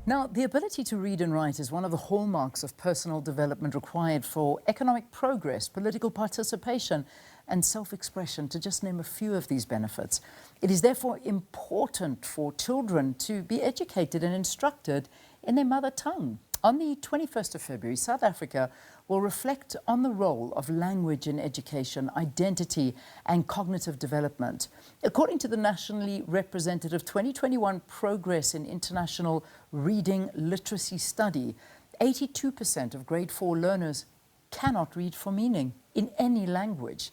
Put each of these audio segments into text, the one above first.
Now, the ability to read and write is one of the hallmarks of personal development required for economic progress, political participation, and self-expression, to just name a few of these benefits. It is therefore important for children to be educated and instructed in their mother tongue. On the 21st of February, South Africa will reflect on the role of language in education, identity, and cognitive development. According to the nationally representative 2021 Progress in International Reading Literacy Study, 82% of grade 4 learners cannot read for meaning in any language.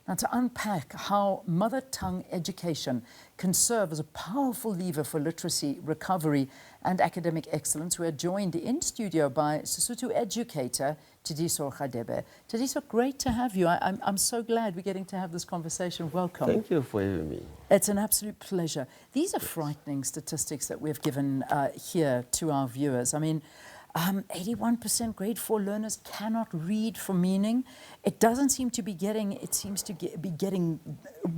Now, to unpack how mother tongue education can serve as a powerful lever for literacy, recovery, and academic excellence, we are joined in studio by Sesotho educator Tshediso Radebe. Tshediso, great to have you. I'm so glad we're getting to have this conversation. Welcome. Thank you for having me. It's an absolute pleasure. These are frightening statistics that we've given here to our viewers. I mean, 81% grade 4 learners cannot read for meaning. It doesn't seem to be getting, it seems to be getting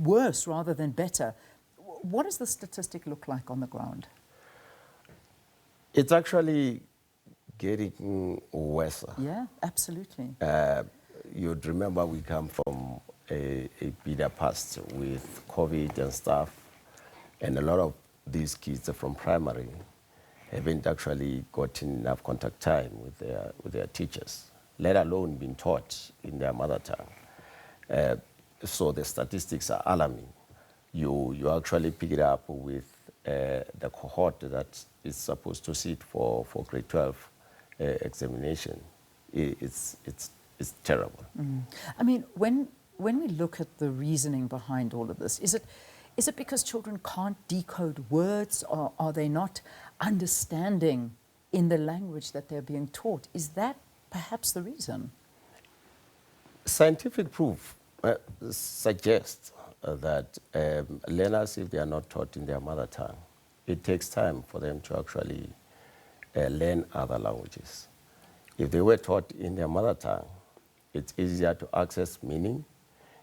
worse rather than better. What does the statistic look like on the ground? It's actually getting worse. Yeah, absolutely. You'd remember we come from a bitter past with COVID and stuff, and a lot of these kids are from primary haven't actually gotten enough contact time with their teachers, let alone being taught in their mother tongue. So the statistics are alarming. You actually pick it up with the cohort that is supposed to sit for grade 12 examination. It's terrible. Mm. I mean, when we look at the reasoning behind all of this, is it because children can't decode words, or are they not understanding in the language that they're being taught? Is that perhaps the reason? Scientific proof suggests that learners, if they are not taught in their mother tongue, it takes time for them to actually learn other languages. If they were taught in their mother tongue, it's easier to access meaning.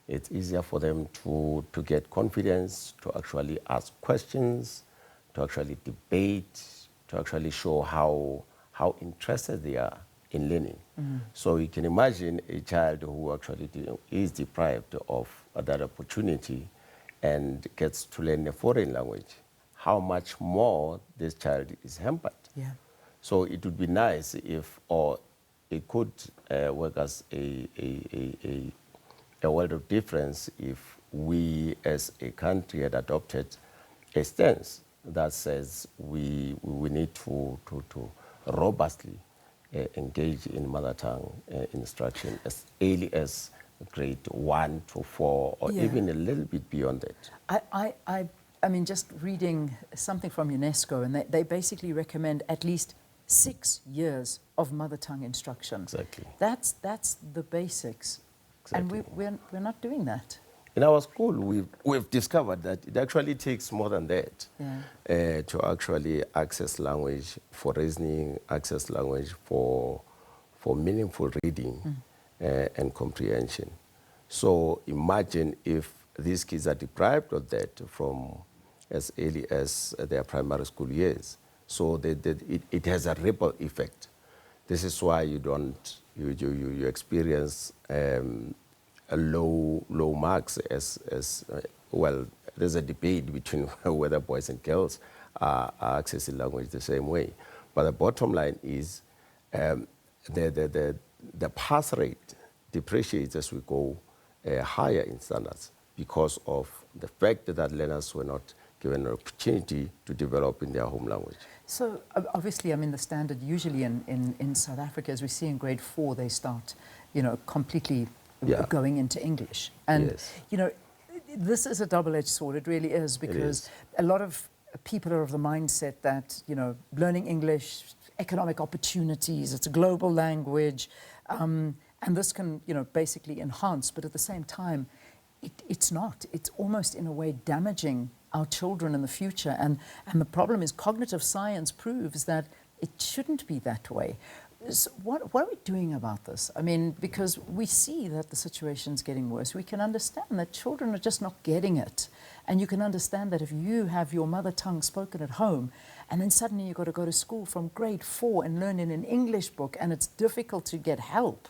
It's easier for them to get confidence, to actually ask questions, to actually debate, to actually show how interested they are in learning. Mm. So you can imagine a child who actually is deprived of that opportunity and gets to learn a foreign language, how much more this child is hampered. Yeah. So it would be nice if, or it could work as a world of difference if we as a country had adopted a stance that says we need to robustly engage in mother tongue instruction as early as grade 1 to 4, or even a little bit beyond that. I mean, just reading something from UNESCO, and they basically recommend at least 6 years of mother tongue instruction. Exactly. That's the basics. Exactly. And we're not doing that. In our school, we've discovered that it actually takes more than that to actually access language for reasoning, access language for meaningful reading and comprehension. So imagine if these kids are deprived of that from as early as their primary school years. So it has a ripple effect. This is why you experience low marks as well. There's a debate between whether boys and girls are accessing language the same way. But the bottom line is the pass rate depreciates as we go higher in standards because of the fact that learners were not given an opportunity to develop in their home language. So obviously, I mean, the standard usually in South Africa, as we see in grade 4, they start, completely going into English. And, this is a double-edged sword. It really is, because a lot of people are of the mindset that, learning English, economic opportunities, it's a global language, and this can, basically enhance, but at the same time, it's not. It's almost in a way damaging our children in the future. And the problem is cognitive science proves that it shouldn't be that way. So what are we doing about this? I mean, because we see that the situation's getting worse. We can understand that children are just not getting it. And you can understand that if you have your mother tongue spoken at home And then suddenly you've got to go to school from grade 4 and learn in an English book, and it's difficult to get help.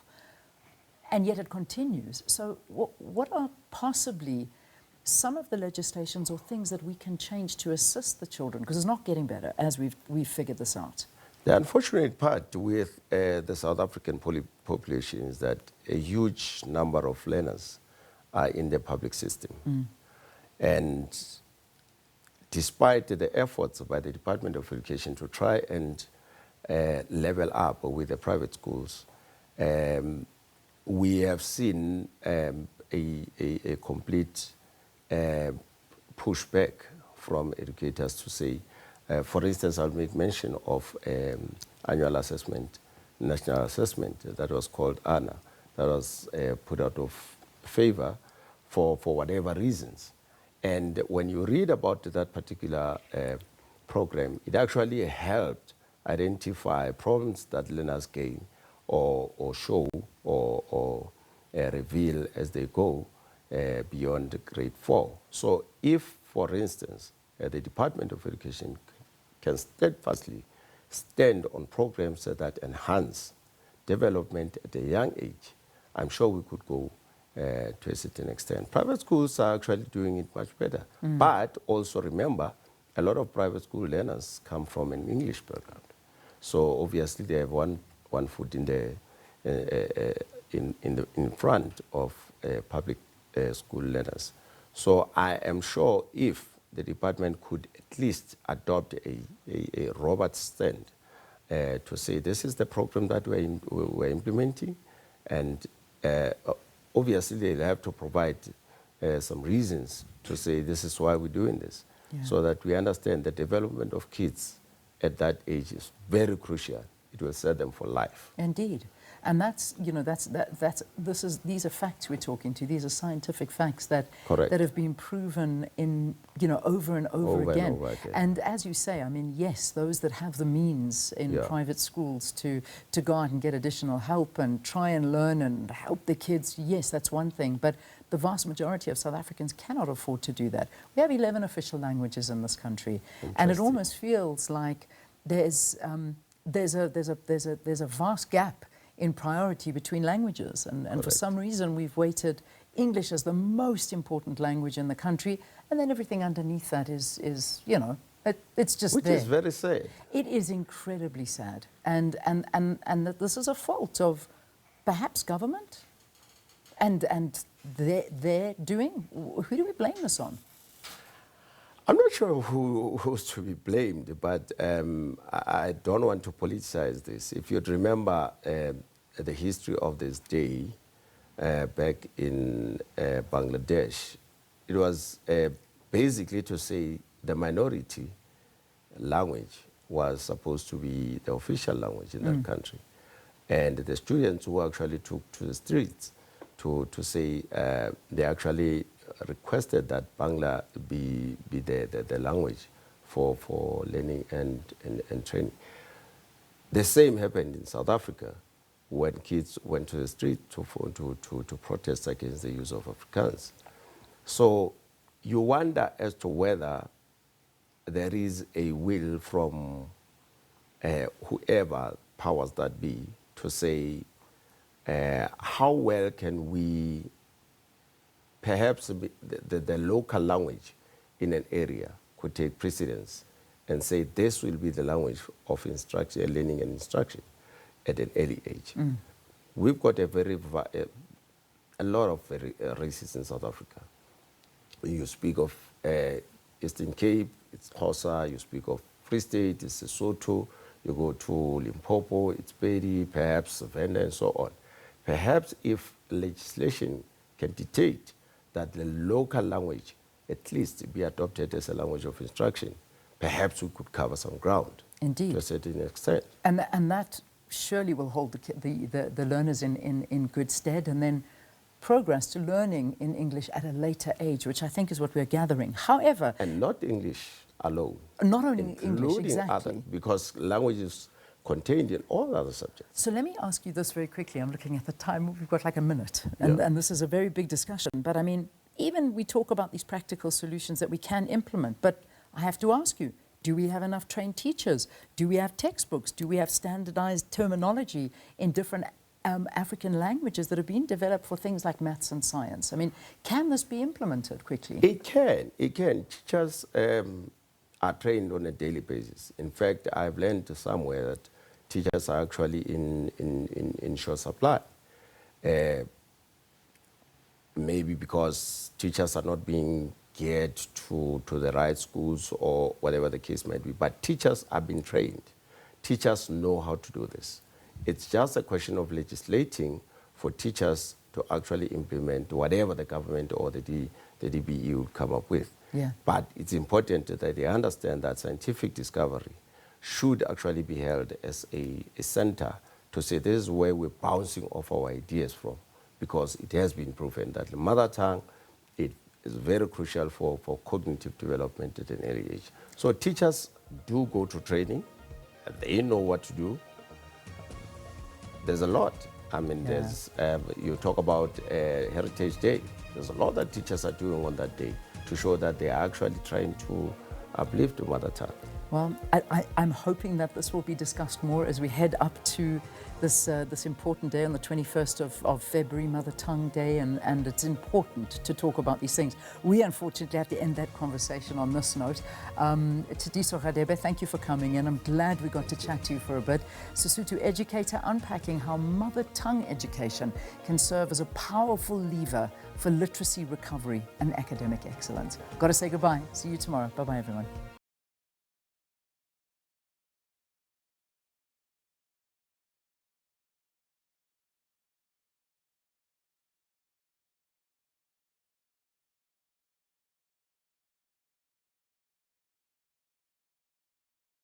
And yet it continues. So what are possibly some of the legislations or things that we can change to assist the children? Because it's not getting better as we've figured this out. The unfortunate part with the South African population is that a huge number of learners are in the public system. And despite the efforts by the Department of Education to try and level up with the private schools, we have seen a complete pushback from educators to say, for instance, I'll make mention of annual assessment, national assessment that was called ANA, that was put out of favor for whatever reasons. And when you read about that particular program, it actually helped identify problems that learners gain or show or reveal as they go beyond grade 4. So if, for instance, the Department of Education can steadfastly stand on programs that enhance development at a young age, I'm sure we could go to a certain extent. Private schools are actually doing it much better. But also remember, a lot of private school learners come from an English background. So obviously they have one foot in front of public school learners. So I am sure if the department could at least adopt a robust stand to say this is the program that we're implementing, and obviously they'll have to provide some reasons to say this is why we're doing this, so that we understand the development of kids at that age is very crucial. It will set them for life. Indeed. And that's, you know, these are facts we're talking to. These are scientific facts that have been proven in, you know, over and over again. And as you say, I mean, yes, those that have the means in private schools to go out and get additional help and try and learn and help the kids, yes, that's one thing. But the vast majority of South Africans cannot afford to do that. We have 11 official languages in this country, and it almost feels like there's a vast gap in priority between languages, and for some reason we've weighted English as the most important language in the country, and then everything underneath that is you know, it's just which there. Is very sad. It is incredibly sad, and that this is a fault of perhaps government and their doing. Who do we blame this on? I'm not sure who's to be blamed, but I don't want to politicize this. If you'd remember the history of this day back in Bangladesh, it was basically to say the minority language was supposed to be the official language in that country. And the students who actually took to the streets to say they actually requested that Bangla be the language for learning and training. The same happened in South Africa when kids went to the street to protest against the use of Afrikaans. So you wonder as to whether there is a will from whoever powers that be to say how well can we perhaps the local language in an area could take precedence and say this will be the language of instruction, learning and instruction at an early age. We've got a lot of races in South Africa. You speak of Eastern Cape, it's Xhosa. You speak of Free State, it's Sesotho. You go to Limpopo, it's Pedi, perhaps Venda, and so on. Perhaps if legislation can dictate that the local language at least be adopted as a language of instruction, perhaps we could cover some ground. Indeed. To a certain extent. And that surely will hold the learners in good stead, and then progress to learning in English at a later age, which I think is what we're gathering. However... And not English alone. Not only English, exactly. Other, because language is contained in all other subjects. So let me ask you this very quickly. I'm looking at the time. We've got like a minute. And this is a very big discussion. But I mean, even we talk about these practical solutions that we can implement. But I have to ask you, Do we have enough trained teachers? Do we have textbooks? Do we have standardized terminology in different African languages that have been developed for things like maths and science? I mean, can this be implemented quickly? It can. Teachers are trained on a daily basis. In fact, I've learned somewhere that teachers are actually in short supply. Maybe because teachers are not being geared to the right schools or whatever the case might be. But teachers have been trained. Teachers know how to do this. It's just a question of legislating for teachers to actually implement whatever the government or the DBE would come up with. Yeah. But it's important that they understand that scientific discovery should actually be held as a center to say this is where we're bouncing off our ideas from, because it has been proven that the mother tongue it is very crucial for cognitive development at an early age. So teachers do go to training, and they know what to do. There's a lot. I mean, there's you talk about Heritage Day. There's a lot that teachers are doing on that day to show that they are actually trying to uplift the mother tongue. Well, I'm hoping that this will be discussed more as we head up to this important day on the 21st of February, Mother Tongue Day, and it's important to talk about these things. We unfortunately have to end that conversation on this note. Tshediso Radebe, thank you for coming in. I'm glad we got to chat to you for a bit. Sesotho educator, unpacking how mother tongue education can serve as a powerful lever for literacy recovery and academic excellence. Got to say goodbye. See you tomorrow. Bye-bye, everyone.